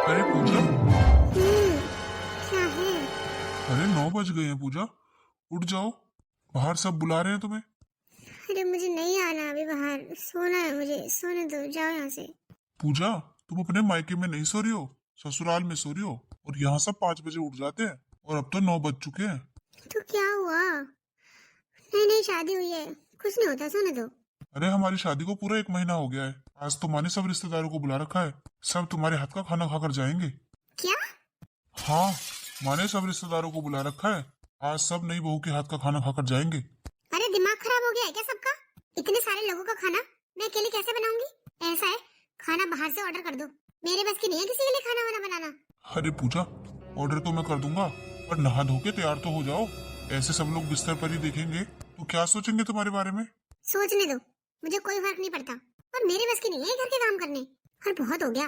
अरे पूजा। क्या है? अरे 9 बज गए हैं पूजा। उठ जाओ, बाहर सब बुला रहे हैं तुम्हें। अरे मुझे नहीं आना अभी बाहर, सोना है मुझे, सोने दो, जाओ यहाँ से। पूजा, तुम अपने मायके में नहीं सो रही हो, ससुराल में सो रही हो। और यहाँ सब 5 बजे उठ जाते हैं और अब तो 9 बज चुके हैं। तो क्या हुआ? नहीं नहीं, शादी हुई है, कुछ नहीं होता, सोने दो। अरे हमारी शादी को पूरा 1 महीना हो गया है। आज तो माँ ने सब रिश्तेदारों को बुला रखा है। सब तुम्हारे हाथ का खाना खाकर जाएंगे। क्या? हाँ, माँ ने सब रिश्तेदारों को बुला रखा है। आज सब नई बहू के हाथ का खाना खाकर जाएंगे। अरे दिमाग खराब हो गया है क्या सबका? इतने सारे लोगों का खाना मैं अकेले कैसे बनाऊंगी? ऐसा है, खाना बाहर से ऑर्डर कर दो, मेरे बस की नहीं है किसी के लिए खाना वाना बनाना। अरे पूजा, ऑर्डर तो मैं कर दूंगा, पर नहा धो के तैयार तो हो जाओ। ऐसे सब लोग बिस्तर पर ही देखेंगे तो क्या सोचेंगे तुम्हारे बारे में। सोचने दो, मुझे कोई फर्क नहीं पड़ता, पर मेरे बस की नहीं है घर के काम करने। और बहुत हो गया,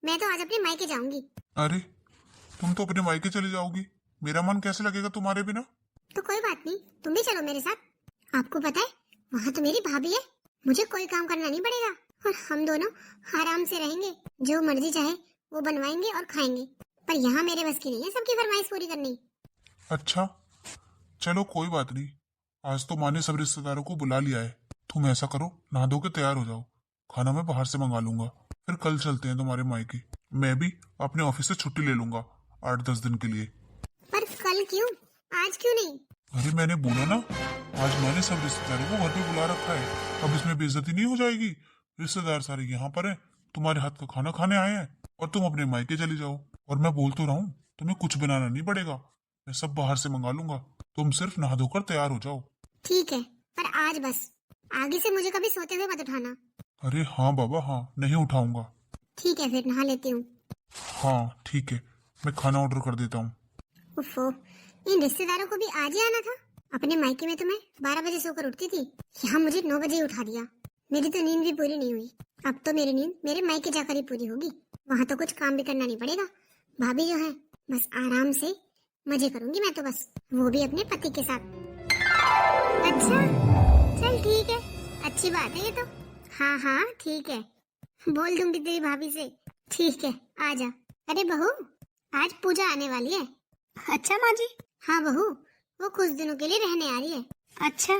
मैं तो आज अपने मायके जाऊंगी। अरे तुम तो अपने मायके चली जाओगी, मेरा मन कैसे लगेगा तुम्हारे बिना। तो कोई बात नहीं, तुम भी चलो मेरे साथ। आपको पता है, वहाँ तो मेरी भाभी है, मुझे कोई काम करना नहीं पड़ेगा और हम दोनों आराम से रहेंगे, जो मर्जी चाहे वो बनवाएंगे और खाएंगे। पर यहाँ मेरे बस की नहीं है सबकी फरमाइश पूरी करनी। अच्छा चलो कोई बात नहीं, आज तो माँ ने सब रिश्तेदारों को बुला लिया है। तुम ऐसा करो, नहा धो के तैयार हो जाओ, खाना मैं बाहर से मंगा लूंगा। फिर कल चलते हैं तुम्हारे मायके। मैं भी अपने ऑफिस से छुट्टी ले लूंगा 8-10 दिन के लिए। पर कल क्यों, आज क्यों नहीं? अरे मैंने बोला ना, आज मैंने सब रिश्तेदारों को घर पे बुला रखा है। अब इसमें बेइज्जती नहीं हो जाएगी। रिश्तेदार सारे यहाँ पर हैं, तुम्हारे हाथ का खाना खाने आए हैं और तुम अपने मायके चली जाओ। और मैं बोल तो रहा हूँ, तुम्हें कुछ बनाना नहीं पड़ेगा, मैं सब बाहर से मंगा लूंगा। तुम सिर्फ नहा धोकर तैयार हो जाओ। ठीक है, पर आज बस, आगे से मुझे कभी सोते हुए मत उठाना। अरे हाँ बाबा हाँ, नहीं उठाऊंगा। ठीक है, फिर नहा लेती हूँ। हाँ ठीक है, मैं खाना ऑर्डर कर देता हूँ। उफ़ो, इन रिश्तेदारों को भी आज ही आना था। अपने मायके में तो मैं 12 बजे सोकर उठती थी, यहाँ मुझे 9 बजे ही उठा दिया। मेरी तो नींद भी पूरी नहीं हुई। अब तो मेरी नींद मेरे मायके जाकर ही पूरी होगी, वहाँ तो कुछ काम भी करना नहीं पड़ेगा। भाभी जो है, बस आराम से मजे करूंगी मैं तो, बस वो भी अपने पति के साथ। अच्छा, चल ठीक है, अच्छी बात है ये तो। हाँ हाँ ठीक है, बोल दूंगी तेरी भाभी से। ठीक है, आजा। अरे बहू, आज पूजा आने वाली है। अच्छा माँ जी। हाँ बहू, वो कुछ दिनों के लिए रहने आ रही है। अच्छा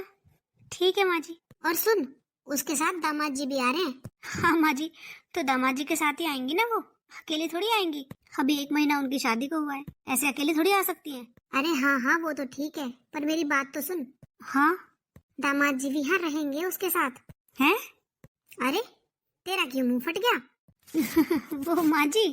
ठीक है माँ जी। और सुन, उसके साथ दामाद जी भी आ रहे हैं। हाँ माँ जी, तो दामाद जी के साथ ही आएंगी ना, वो अकेले थोड़ी आएंगी। अभी 1 महीना उनकी शादी को हुआ है, ऐसे अकेले थोड़ी आ सकती हैं। अरे हाँ हाँ, वो तो ठीक है, पर मेरी बात तो सुन। हाँ, दामाद जी भी यहाँ रहेंगे उसके साथ। हैं? अरे तेरा क्यों मुंह फट गया? वो माँ जी,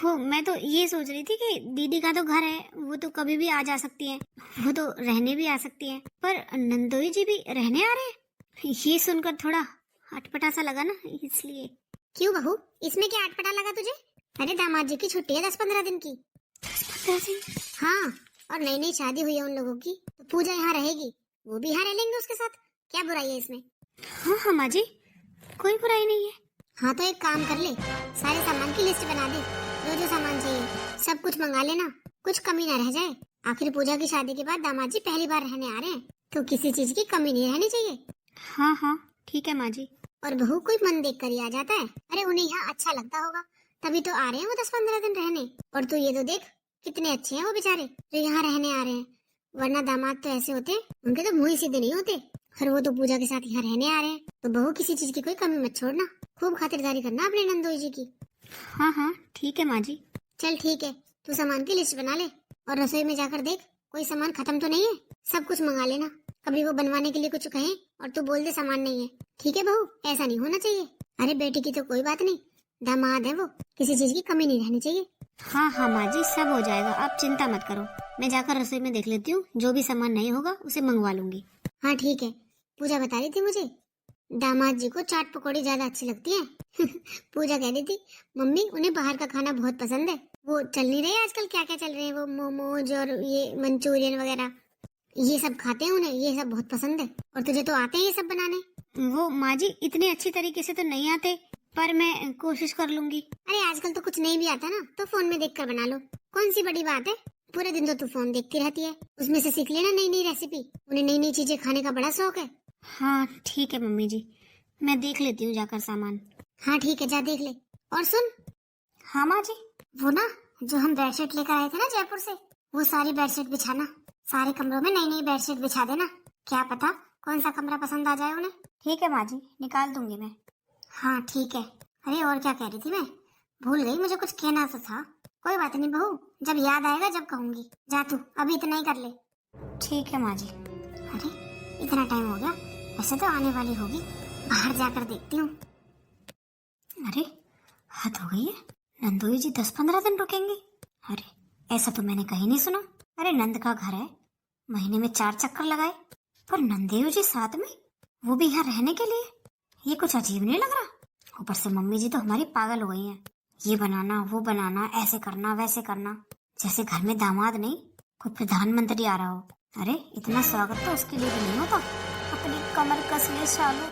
वो मैं तो ये सोच रही थी कि दीदी का तो घर है, वो तो कभी भी आ जा सकती है, वो तो रहने भी आ सकती है, पर नंदोई जी भी रहने आ रहे हैं, ये सुनकर थोड़ा अटपटा सा लगा ना, इसलिए। क्यों बहू, इसमें क्या अटपटा लगा तुझे? अरे दामाद जी की छुट्टी है 10-15 दिन की। 10-15 दिन? हाँ, और नई नई शादी हुई है उन लोगों की, तो पूजा यहाँ रहेगी, वो भी यहाँ रह लेंगे उसके साथ। क्या बुराई है इसमें? हाँ हाँ माँ जी, कोई बुराई नहीं है। हाँ तो एक काम कर ले, सारे सामान की लिस्ट बना दे, जो जो सामान चाहिए सब कुछ मंगा लेना, कुछ कमी ना रह जाए। आखिर पूजा की शादी के बाद दामाद जी पहली बार रहने आ रहे हैं, तो किसी चीज की कमी नहीं रहनी चाहिए। हाँ हाँ ठीक है माँ जी। और बहू कोई मन देख कर ही आ जाता है, अरे उन्हें यहाँ अच्छा लगता होगा, तभी तो आ रहे हैं वो 10-15 दिन रहने। और तू ये तो देख, कितने अच्छे हैं वो बेचारे जो यहाँ रहने आ रहे हैं, वरना दामाद तो ऐसे होते, उनके तो मुंह ही सीधे नहीं होते। और वो तो पूजा के साथ यहाँ रहने आ रहे हैं, तो बहू किसी चीज की कोई कमी मत छोड़ना, खूब खातिरदारी करना अपने नंदोई जी की। हाँ हाँ ठीक है माँ जी। चल ठीक है, तू सामान की लिस्ट बना ले, और रसोई में जाकर देख कोई सामान खत्म तो नहीं है, सब कुछ मंगा लेना। कभी वो बनवाने के लिए कुछ कहे और तू बोल दे सामान नहीं है, ठीक है बहू? ऐसा नहीं होना चाहिए। अरे बेटी की तो कोई बात नहीं, दामाद है वो, किसी चीज की कमी नहीं रहनी चाहिए। हाँ हाँ माँ जी, सब हो जाएगा, आप चिंता मत करो, मैं जाकर रसोई में देख लेती हूँ, जो भी सामान नहीं होगा उसे मंगवा लूंगी। हाँ ठीक है। पूजा बता रही थी मुझे, दामाद जी को चाट पकौड़ी ज्यादा अच्छी लगती है। पूजा कह रही थी मम्मी उन्हें बाहर का खाना बहुत पसंद है, वो चल नहीं रहे आजकल, क्या क्या चल रहे हैं वो मोमोज और ये मंचूरियन वगैरह, ये सब खाते हैं, उन्हें ये सब बहुत पसंद है। और तुझे तो आते हैं ये सब बनाने? वो माँ जी इतने अच्छी तरीके से तो नहीं आते, पर मैं कोशिश कर लूंगी। अरे आजकल तो कुछ नहीं भी आता ना, तो फोन में देखकर बना लो, कौन सी बड़ी बात है, पूरे दिन तो तू फोन देखती रहती है, उसमें से सीख लेना नई नई रेसिपी, उन्हें नई नई चीजें खाने का बड़ा शौक है। हाँ ठीक है मम्मी जी, मैं देख लेती हूँ जाकर सामान। हाँ ठीक है, जा देख ले। और सुन। हाँ माँ जी। वो ना, जो हम बेडशीट लेकर आए थे ना जयपुर से, वो सारी बेडशीट बिछाना। सारे कमरों में नई नई बेडशीट बिछा देना। क्या पता कौन सा कमरा पसंद आ जाए उन्हें। ठीक है माँ जी, निकाल दूंगी मैं। हाँ ठीक है। अरे और क्या कह रही थी मैं, भूल गई, मुझे कुछ कहना तो था। कोई बात नहीं बहू, जब याद आएगा जब कहूंगी। जा तू अभी इतना ही कर ले। ठीक है माँ जी। अरे इतना टाइम हो गया, वैसे तो आने वाली होगी, बाहर जाकर देखती हूँ। अरे हद हो गई है, नंदोई जी 10-15 दिन रुकेंगे। अरे ऐसा तो मैंने कहीं नहीं सुना। अरे नंद का घर है, महीने में 4 चक्कर लगाए, पर नंदेव जी साथ में, वो भी यहाँ रहने के लिए। ये कुछ अजीब नहीं लग रहा। ऊपर से मम्मी जी तो हमारी पागल हो गई हैं। ये बनाना वो बनाना, ऐसे करना वैसे करना, जैसे घर में दामाद नहीं कोई प्रधानमंत्री आ रहा हो। अरे इतना स्वागत तो उसके लिए भी नहीं होता। अपनी कमर कस ले शालू,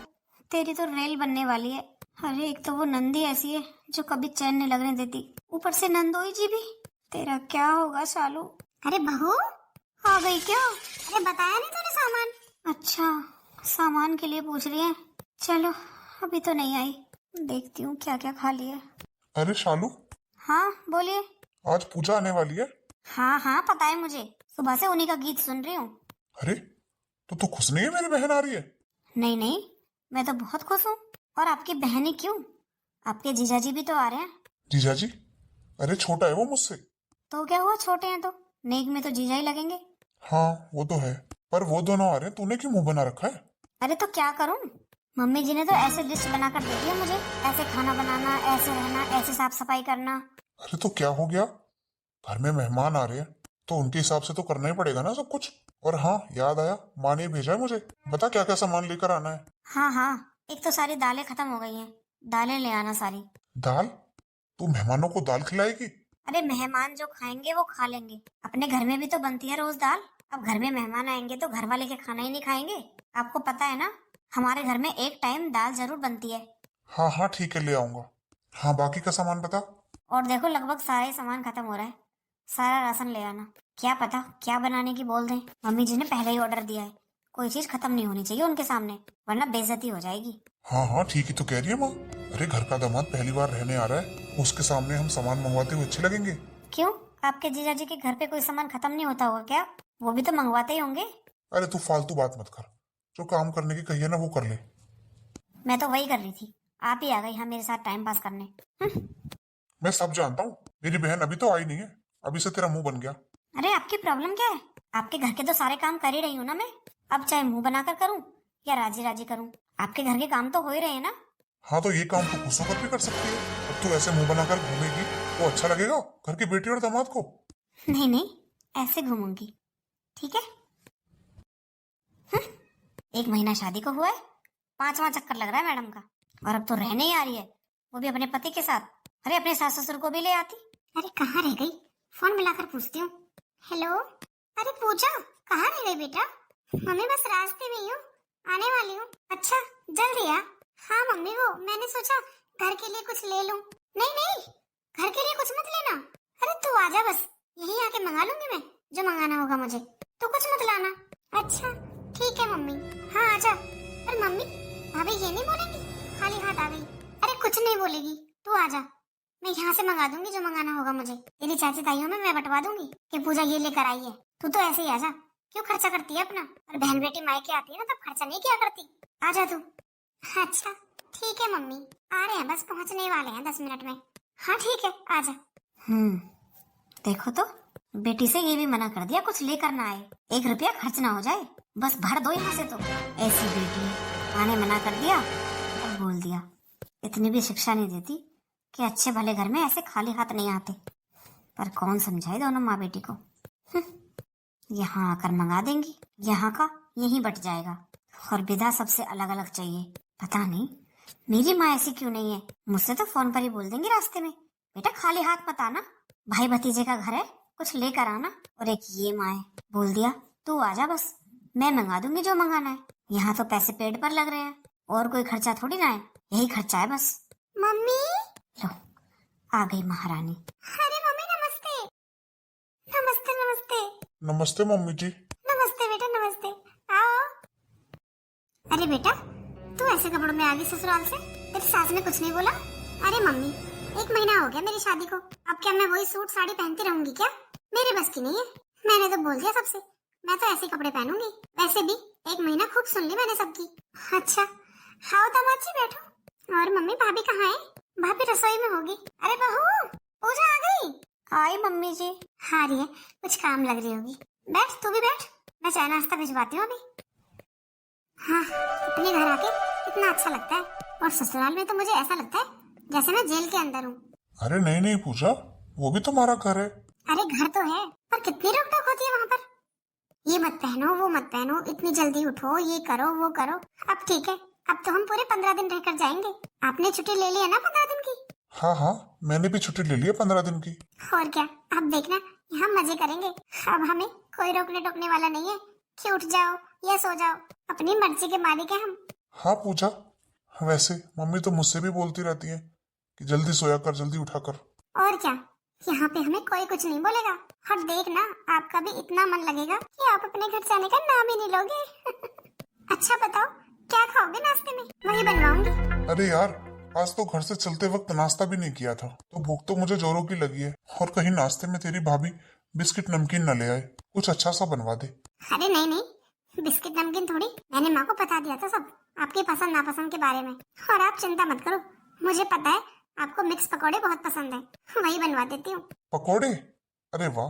तेरी तो रेल बनने वाली है। अरे एक तो वो नंदी ऐसी है जो कभी चैन नहीं लगने देती, ऊपर से नंदोई जी भी। तेरा क्या होगा शालू। अरे बहू आ गई क्या? अरे बताया नहीं तूने सामान? अच्छा सामान के लिए पूछ रही है। चलो अभी तो नहीं आई, देखती हूँ क्या क्या खा लिया। अरे शालू, हाँ बोलिए। आज पूजा आने वाली है। हाँ हाँ पता है मुझे, सुबह से उन्हीं का गीत सुन रही हूँ। अरे तो तू खुश नहीं है मेरी बहन आ रही है? नहीं नहीं, मैं तो बहुत खुश हूँ। और आपकी बहन ही क्यों, आपके जीजाजी भी तो आ रहे हैं। जीजाजी? अरे छोटा है वो मुझसे। तो क्या हुआ, छोटे हैं तो नेक में तो जीजा ही लगेंगे। हाँ वो तो है, पर वो दोनों आ रहे हैं, तूने क्यों मुंह बना रखा है? अरे तो क्या करूँ, मम्मी जी ने तो ऐसे लिस्ट बनाकर दे दी है मुझे, ऐसे खाना बनाना, ऐसे रहना, ऐसे साफ सफाई करना। अरे तो क्या हो गया, घर में मेहमान आ रहे हैं तो उनके हिसाब से तो करना ही पड़ेगा ना सब कुछ। और हाँ याद आया, माँ ने भेजा है मुझे, बता क्या क्या सामान लेकर आना है। हाँ हाँ, एक तो सारी दालें खत्म हो गई हैं, दालें ले आना सारी। दाल? तू मेहमानों को दाल खिलाएगी? अरे मेहमान जो खाएंगे वो खा लेंगे, अपने घर में भी तो बनती है रोज दाल। अब घर में मेहमान आएंगे तो घर वाले के खाना ही नहीं खाएंगे। आपको पता है ना, हमारे घर में एक टाइम दाल जरूर बनती है। हाँ हाँ ठीक है, ले आऊंगा। हाँ बाकी का सामान बता। और देखो लगभग सारा ही सामान खत्म हो रहा है, सारा राशन ले आना। क्या पता क्या बनाने की बोल दें, मम्मी जी ने पहले ही ऑर्डर दिया है, कोई चीज खत्म नहीं होनी चाहिए उनके सामने, वरना बेइज्जती हो जाएगी। हाँ हाँ ठीक ही तो कह रही है माँ। अरे घर का दामाद पहली बार रहने आ रहा है, उसके सामने हम सामान मंगवाते हुए अच्छे लगेंगे। क्यों, आपके जीजा जी के घर पे कोई सामान खत्म नहीं होता होगा क्या? वो भी तो मंगवाते ही होंगे। अरे तू फालतू बात मत कर, जो काम करने की कही है ना वो कर ले। मैं तो वही कर रही थी, आप ही आ गई हाँ मेरे साथ टाइम पास करने। मैं सब जानता हूँ, मेरी बहन अभी तो आई नहीं है, अभी से तेरा मुंह बन गया। अरे आपकी प्रॉब्लम क्या है, आपके घर के तो सारे काम कर ही रही हूँ ना मैं। अब चाहे मुंह बनाकर करूँ या राजी राजी करूँ, आपके घर के काम तो हो ही रहे हैं ना। हाँ तो ये काम तू खुश होकर भी कर सकती है। अब तू ऐसे मुंह बनाकर घूमेगी वो अच्छा लगेगा घर की बेटी और दामाद को? नहीं नहीं, ऐसे घूमूंगी, ठीक है। 1 महीना शादी को हुआ है, 5वां चक्कर लग रहा है मैडम का, और अब तो रहने ही आ रही है, वो भी अपने पति के साथ। अरे अपने सास ससुर को भी ले आती। अरे कहाँ रह गई, फोन मिलाकर पूछती हूँ। हेलो, अरे पूजा कहाँ रह गई बेटा? मम्मी बस रास्ते में ही हूँ, आने वाली हूँ। अच्छा जल्दी आ। हाँ मम्मी, वो मैंने सोचा घर के लिए कुछ ले लूं। नहीं नहीं, घर के लिए कुछ मत लेना। अरे तू आजा, बस यहीं आके मंगा लूंगी मैं जो मंगाना होगा मुझे, तू कुछ मत लाना। अच्छा ठीक है मम्मी, हाँ आजा। अरे मम्मी भाभी ये नहीं बोलेंगी खाली हाथ आ गई? अरे कुछ नहीं बोलेगी, तू आजा, मैं यहाँ से मंगा दूंगी जो मंगाना होगा मुझे। तेरी चाची ताइयों में मैं बंटवा दूंगी कि पूजा ये लेकर आई है, तू तो ऐसे ही आजा। क्यों खर्चा करती है अपना, और बहन बेटी मायके आती है ना तब खर्चा नहीं किया करती। आजा तू। अच्छा ठीक है मम्मी, आ रहे हैं, बस पहुंचने वाले हैं 10 मिनट में। हाँ ठीक है आजा। देखो तो, बेटी से ये भी मना कर दिया कुछ लेकर ना आए, 1 रुपया खर्च ना हो जाए, बस भर दो यहाँ से। तो ऐसी बेटी, आने मना कर दिया और बोल दिया। इतनी भी शिक्षा नहीं देती कि अच्छे भले घर में ऐसे खाली हाथ नहीं आते, पर कौन समझाए दोनों माँ बेटी को। यहाँ आकर मंगा देंगी, यहाँ का यहीं बट जाएगा, और विधा सबसे अलग अलग चाहिए। पता नहीं मेरी माँ ऐसी क्यों नहीं है, मुझसे तो फोन पर ही बोल देंगी रास्ते में, बेटा खाली हाथ मत आना, भाई भतीजे का घर है, कुछ लेकर आना। और एक ये माँ है, बोल दिया तू आजा, बस मैं मंगा दूंगी जो मंगाना है। यहाँ तो पैसे पेट पर लग रहे हैं, और कोई खर्चा थोड़ी ना है, यही खर्चा है बस। मम्मी लो आ गई महारानी। अरे मम्मी नमस्ते। नमस्ते नमस्ते। नमस्ते मम्मी जी। नमस्ते बेटा नमस्ते, आओ। अरे बेटा तू ऐसे कपड़ों में आ गई ससुराल से, तेरी सास ने कुछ नहीं बोला? अरे मम्मी 1 महीना हो गया मेरी शादी को। अब क्या मैं वही सूट साड़ी पहनती रहूंगी क्या? मेरे बस की नहीं है। मैंने तो बोल दिया सबसे, मैं तो ऐसे कपड़े पहनूंगी। वैसे भी 1 महीना खूब सुन ली मैंने सबकी। अच्छा, हाओ दामाद जी बैठो। और मम्मी भाभी कहाँ है? भाभी रसोई में होगी। अरे बहू, पूजा आ गई। आई मम्मी जी। हाँ रही है, कुछ काम लग रही होगी। बैठ, तू भी बैठ, मैं चाय नाश्ता भिजवाती हूँ अभी। हाँ, अपने घर आके इतना अच्छा लगता है, और ससुराल में तो मुझे ऐसा लगता है जैसे मैं जेल के अंदर हूँ। अरे नहीं नहीं पूजा, वो भी तुम्हारा घर है। अरे घर तो है, पर कितनी रोक टोक होती है वहाँ पर। ये मत पहनो, वो मत पहनो, इतनी जल्दी उठो, ये करो वो करो। अब ठीक है, अब तो हम पूरे 15 दिन रहकर जाएंगे। आपने छुट्टी ले ली है ना 15 दिन की? हाँ हाँ, मैंने भी छुट्टी ले ली है 15 दिन की। और क्या, अब देखना यहाँ मजे करेंगे। अब हमें कोई रोकने टोकने वाला नहीं है कि उठ जाओ या सो जाओ। अपनी मर्जी के मालिक हैं हम। हाँ पूजा, वैसे मम्मी तो मुझसे भी बोलती रहती है कि जल्दी सोया कर, जल्दी उठा कर। और क्या, यहाँ पे हमें कोई कुछ नहीं बोलेगा। और देखना, आपका भी इतना मन लगेगा कि आप अपने घर से आने का नाम ही नहीं लोगे। अच्छा बताओ, क्या खाओगे नाश्ते में? वही बनवाऊंगी। अरे यार, आज तो घर से चलते वक्त नाश्ता भी नहीं किया था, तो भूख तो मुझे जोरों की लगी है। और कहीं नाश्ते में तेरी भाभी बिस्किट नमकीन न ले आए, कुछ अच्छा सा बनवा दे। अरे नहीं नहीं, बिस्किट नमकीन थोड़ी, मैंने माँ को बता दिया था सब आपकी पसंद नापसंद के बारे में। और आप चिंता मत करो, मुझे पता है आपको मिक्स पकौड़े बहुत पसंद है, वही बनवा देती हूँ। पकोड़े? अरे वाह,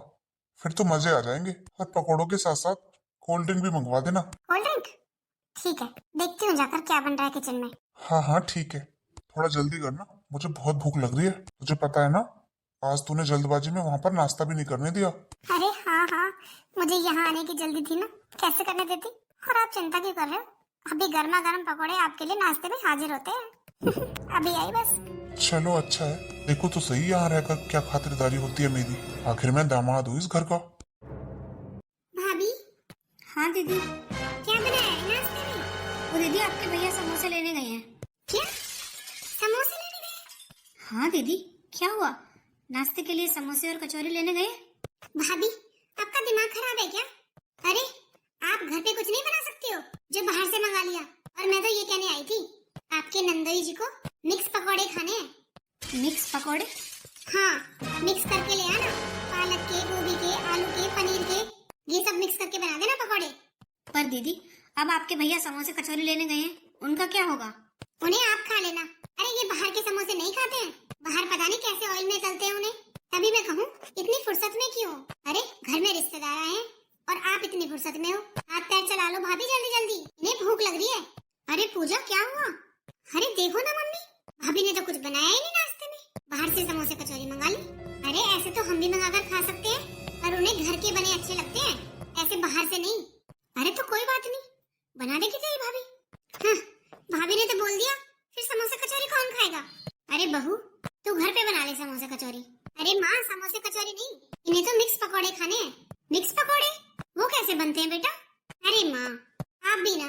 फिर तो मजे आ जाएंगे। और पकोड़ों के साथ साथ कोल्ड ड्रिंक भी मंगवा देना। Cold drink? ठीक है, देखती हूँ जाकर क्या बन रहा है किचन में। हाँ हाँ ठीक है, थोड़ा जल्दी करना, मुझे बहुत भूख लग रही है। तुझे पता है ना, आज तूने जल्दबाजी में वहाँ पर नाश्ता भी नहीं करने दिया। अरे हाँ हाँ, मुझे यहाँ आने की जल्दी थी ना, कैसे करने देती। और आप चिंता क्यों कर रहे हो, अभी गर्मा गर्म पकौड़े आपके लिए नाश्ते में हाजिर होते हैं। अभी आई बस। चलो अच्छा है, देखो तो सही यहाँ रहकर क्या खातिरदारी होती है मेरी। आखिर मैं दामाद हूँ इस घर का। भाभी। हाँ दीदी। क्या बनाया है नाश्ते में? वो दीदी आपके भैया समोसे लेने गए हैं। क्या, समोसे लेने गए? हाँ दीदी, क्या हुआ? नाश्ते के लिए समोसे और कचौरी लेने गए? भाभी, आपका दिमाग खराब है क्या? अरे आप घर पे कुछ नहीं बना सकती हो जो बाहर से मंगा लिया? और मैं तो ये कहने आई थी, आपके नंदोई जी को मिक्स पकौड़े खाने हैं। मिक्स पकौड़े? हाँ, मिक्स करके ले आना, पालक के, गोभी के, आलू के, पनीर के, ये सब मिक्स करके बना देना पकौड़े। पर दीदी, अब आपके भैया समोसे कचौरी लेने गए हैं, उनका क्या होगा? उन्हें आप खा लेना। अरे ये बाहर के समोसे नहीं खाते हैं, बाहर पता नहीं कैसे ऑयल में तलते हैं उन्हें। तभी मैं कहूँ, इतनी फुर्सत में क्यों? अरे घर में रिश्तेदार आए हैं और आप इतनी फुर्सत में हो। हाथ पैर चला लो भाभी, जल्दी जल्दी, इन्हें भूख लग रही है। अरे पूजा, क्या हुआ? अरे देखो ना मम्मी, भाभी ने तो कुछ बनाया ही नहीं नाश्ते में, बाहर से समोसे कचौरी मंगा ली। अरे ऐसे तो हम भी मंगा कर खा सकते हैं, पर उन्हें घर के बने अच्छे लगते हैं, ऐसे बाहर से नहीं। अरे तो कोई बात नहीं, बना देगी तेरी भाभी। हाँ, भाभी ने तो बोल दिया, फिर समोसे कचौरी कौन खाएगा? अरे बहू, तू घर पे बना ले समोसे कचौरी। अरे माँ, समोसे कचौरी नहीं, इन्हें तो मिक्स पकौड़े खाने हैं। मिक्स पकौड़े? वो कैसे बनते हैं बेटा? अरे माँ, आप भी ना,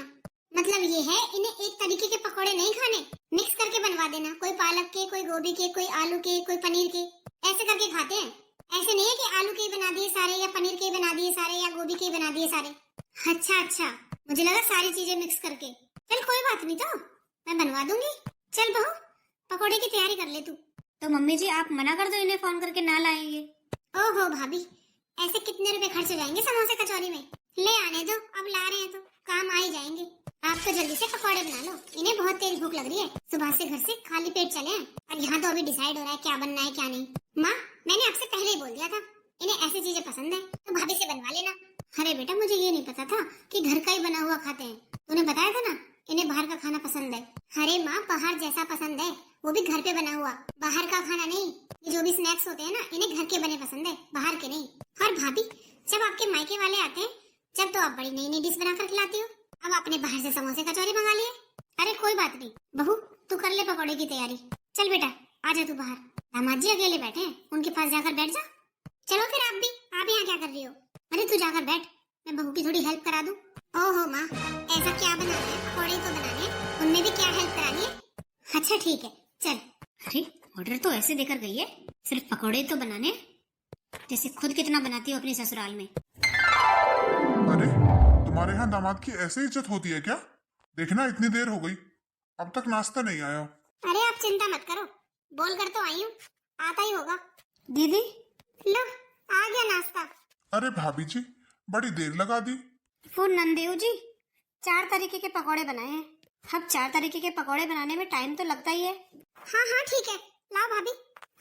मतलब ये है, इन्हें एक तरीके के पकौड़े नहीं खाने, मिक्स करके बनवा देना। कोई पालक के, कोई गोभी के, कोई आलू के, कोई पनीर के, ऐसे करके खाते हैं। ऐसे नहीं है कि आलू के ही बना दिए सारे, या पनीर के ही बना दिए सारे, या गोभी के ही बना दिए सारे। अच्छा अच्छा, मुझे लगा सारी चीजें मिक्स करके। चल कोई बात नहीं, तो मैं बनवा दूंगी। चल बहू, पकौड़े की तैयारी कर ले तू। तो मम्मी जी, आप मना कर दो इन्हें फोन करके ना लाएंगे। ओहो भाभी, ऐसे कितने रुपए खर्च हो जाएंगे समोसे कचौरी में? ले आने दो, अब ला रहे हैं तो काम आ ही जाएंगे। आप तो जल्दी से पकौड़े बना लो, इन्हें बहुत तेज भूख लग रही है। सुबह से घर से खाली पेट चले हैं, और यहाँ तो अभी डिसाइड हो रहा है क्या बनना है क्या नहीं। माँ, मैंने आपसे पहले ही बोल दिया था, इन्हें ऐसी चीजें पसंद है तो भाभी से बनवा लेना। अरे बेटा, मुझे ये नहीं पता था कि घर का ही बना हुआ खाते हैं। तूने बताया था ना, इन्हें बाहर का खाना पसंद है। अरे माँ, बाहर जैसा पसंद है वो भी घर पे बना हुआ, बाहर का खाना नहीं। ये जो भी स्नैक्स होते हैं ना, इन्हें घर के बने पसंद है, बाहर के नहीं। और भाभी, जब आपके मायके वाले आते हैं, जब तो आप बड़ी नई नई डिश बनाकर खिलाती हो। अब आपने बाहर से समोसे कचौरी मंगा लिए। अरे कोई बात नहीं बहू, तू कर ले पकौड़े की तैयारी। चल बेटा, आजा तू बाहर, दामाद जी अकेले बैठे हैं, उनके पास जाकर बैठ जा। चलो फिर आप भी, आप यहाँ क्या कर रही हो? अरे तू जाकर बैठ, मैं बहू की थोड़ी हेल्प करा दूं। ओहो माँ, ऐसा क्या बनाना है? पकौड़े तो बनाने हैं, उनमें भी क्या हेल्प करानी है? अच्छा ठीक है, चल। अरे ऑर्डर तो ऐसे देकर गई है, सिर्फ पकौड़े तो बनाने, जैसे खुद कितना बनाती हो अपने ससुराल में। अरे तुम्हारे यहाँ दामाद की ऐसे इज्जत होती है क्या? देखना, इतनी देर हो गई, अब तक नाश्ता नहीं आया। अरे आप चिंता मत करो, बोल कर तो आई हूँ, आता ही होगा। दीदी लो आ गया नाश्ता। अरे भाभी जी, बड़ी देर लगा दी। वो नंदेव जी 4 तरीके के पकौड़े बनाए हैं। अब 4 तरीके के पकौड़े बनाने में टाइम तो लगता ही है। हाँ हाँ ठीक है, लाओ भाभी,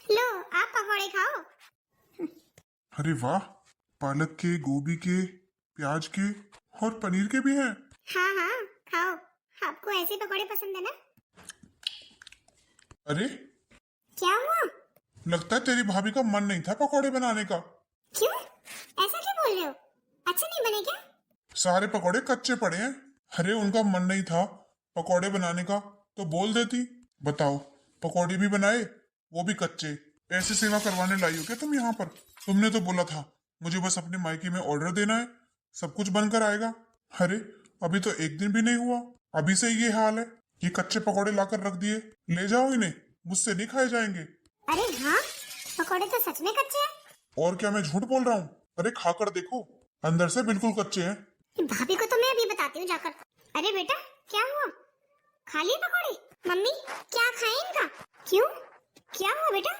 लो आप पकौड़े खाओ। अरे वाह, पालक के, गोभी के, प्याज के और पनीर के भी हैं। हाँ हाँ खाओ, आपको ऐसे पकौड़े पसंद है ना। अरे क्या हुआ? लगता है तेरी भाभी का मन नहीं था पकौड़े बनाने का। क्यों, ऐसा क्यों बोल रहे हो? अच्छे नहीं बने क्या? सारे पकौड़े कच्चे पड़े हैं। अरे उनका मन नहीं था पकौड़े बनाने का तो बोल देती। बताओ, पकौड़े भी बनाए, वो भी कच्चे। ऐसे सेवा करवाने लाई हो क्या तुम यहाँ पर? तुमने तो बोला था मुझे बस अपने मायके में ऑर्डर देना है, सब कुछ बनकर आएगा। अरे अभी तो एक दिन भी नहीं हुआ, अभी से ये हाल है। ये कच्चे पकौड़े लाकर रख दिए, ले जाओ इन्हें, मुझसे नहीं खाए जाएंगे। अरे हाँ, पकौड़े तो सच में कच्चे हैं। और क्या मैं झूठ बोल रहा हूँ? अरे खाकर देखो, अंदर से बिल्कुल कच्चे हैं। भाभी को तो मैं अभी बताती हूँ जाकर। अरे बेटा क्या हुआ, खा लिए पकौड़े? मम्मी क्या खाए इनका? क्यों, क्या हुआ बेटा?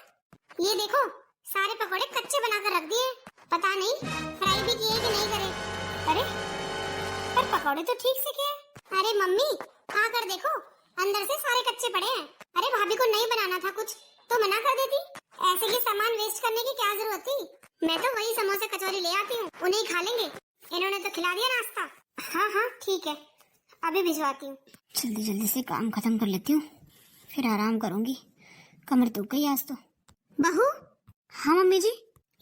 ये देखो सारे पकौड़े कच्चे बनाकर रख दिए, पता नहीं फ्राई भी किए कि नहीं करे। अरे पर पकौड़े तो ठीक से किए। अरे मम्मी आकर देखो, अंदर से सारे कच्चे पड़े हैं। अरे भाभी को नहीं बनाना था कुछ तो मना कर देती, ऐसे के सामान वेस्ट करने की क्या जरूरत थी। मैं तो वही समोसे कचौरी ले आती हूँ, उन्हें खा लेंगे। इन्होंने तो खिला दिया नाश्ता। हाँ हाँ ठीक है, अभी भिजवाती हूँ। जल्दी जल्दी से काम खत्म कर लेती हूँ, फिर आराम करूंगी। कमर दुख गई आज तो। बहू, हाँ मम्मी जी।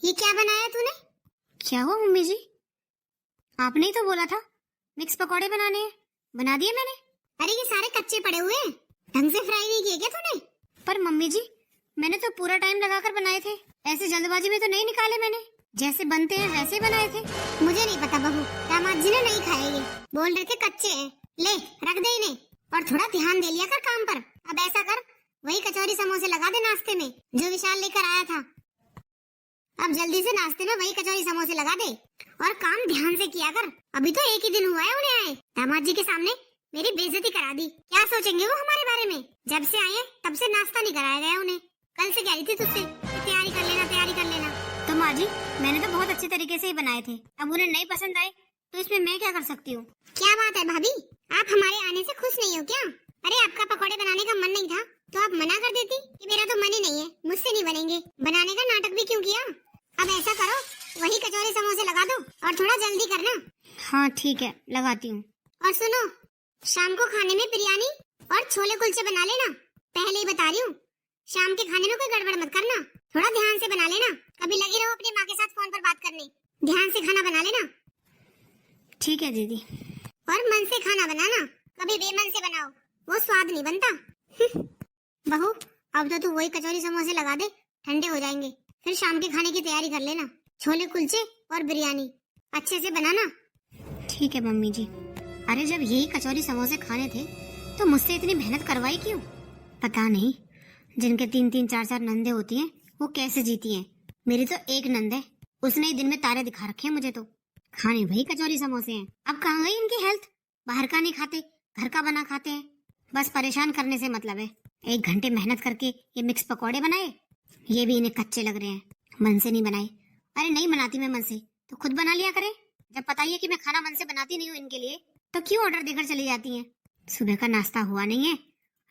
ये क्या बनाया तूने? क्या हुआ मम्मी जी? आपने ही तो बोला था मिक्स पकौड़े बनाने हैं, बना दिए मैंने। अरे ये सारे कच्चे पड़े हुए हैं, ढंग से फ्राई नहीं किए क्या तूने? पर मम्मी जी मैंने तो पूरा टाइम लगाकर बनाए थे, ऐसे जल्दबाजी में तो नहीं निकाले मैंने, जैसे बनते हैं वैसे बनाए थे। मुझे नहीं पता बहू, दामाद जी ने नहीं खाए, ये बोल रहे थे कच्चे हैं। ले रख दे इन्हें, और थोड़ा ध्यान दे लिया कर काम पर। अब ऐसा कर, वही कचौरी समोसे लगा दे नाश्ते में जो विशाल लेकर आया था। अब जल्दी से नाश्ते में वही कचौरी समोसे लगा दे, और काम ध्यान से किया कर। अभी तो एक ही दिन हुआ है उन्हें आए, दामाद जी के सामने मेरी बेइज्जती करा दी। क्या सोचेंगे वो हमारे बारे में? जब से आए तब से नाश्ता नहीं कराया गया उन्हें। कल से कह रही थी तुझसे तैयारी कर लेना, तैयारी कर लेना। तो माँ जी मैंने तो बहुत अच्छे तरीके से ही बनाए थे, अब उन्हें नहीं पसंद आए तो इसमें मैं क्या कर सकती हूँ? क्या बात है भाभी, आप हमारे आने से खुश नहीं हो क्या? अरे आपका पकौड़े बनाने का मन नहीं था तो आप मना कर देती कि मेरा तो मन ही नहीं है, मुझसे नहीं बनेंगे। बनाने का नाटक भी क्यों किया? अब ऐसा करो, वही कचौरी समोसे लगा दो और थोड़ा जल्दी करना। हाँ ठीक है, लगाती हूँ। और सुनो, शाम को खाने में बिरयानी और छोले कुलचे बना लेना। पहले ही बता रही हूँ, शाम के खाने में कोई गड़बड़ मत करना, थोड़ा ध्यान से बना लेना। अभी लगी रहो अपनी माँ के साथ फोन पर बात करने, ध्यान से खाना बना लेना। ठीक है दीदी। और मन से खाना बनाना, कभी बेमन से बनाओ, वो स्वाद नहीं बनता। बहू अब तो तू वही कचौरी समोसे लगा दे, ठंडे हो जाएंगे, फिर शाम के खाने की तैयारी कर लेना। छोले कुलचे और बिरयानी अच्छे से बनाना। ठीक है मम्मी जी। अरे जब यही कचौरी समोसे खाने थे तो मुझसे इतनी मेहनत करवाई क्यों? पता नहीं जिनके 3-3 4-4 नंदे होती हैं वो कैसे जीती हैं। मेरी तो एक नंद है, उसने ही दिन में तारे दिखा रखे हैं मुझे तो। खाने वही कचौरी समोसे हैं। अब कहाँ गई इनकी हेल्थ? बाहर का नहीं खाते, घर का बना खाते हैं, बस परेशान करने से मतलब है। 1 घंटे मेहनत करके ये मिक्स पकौड़े बनाए, ये भी इन्हें कच्चे लग रहे हैं, मन से नहीं बनाए। अरे नहीं बनाती मैं मन से तो खुद बना लिया करे। जब पता ही है कि मैं खाना मन से बनाती नहीं हूँ इनके लिए, तो क्यों ऑर्डर देकर चली जाती हैं? सुबह का नाश्ता हुआ नहीं है,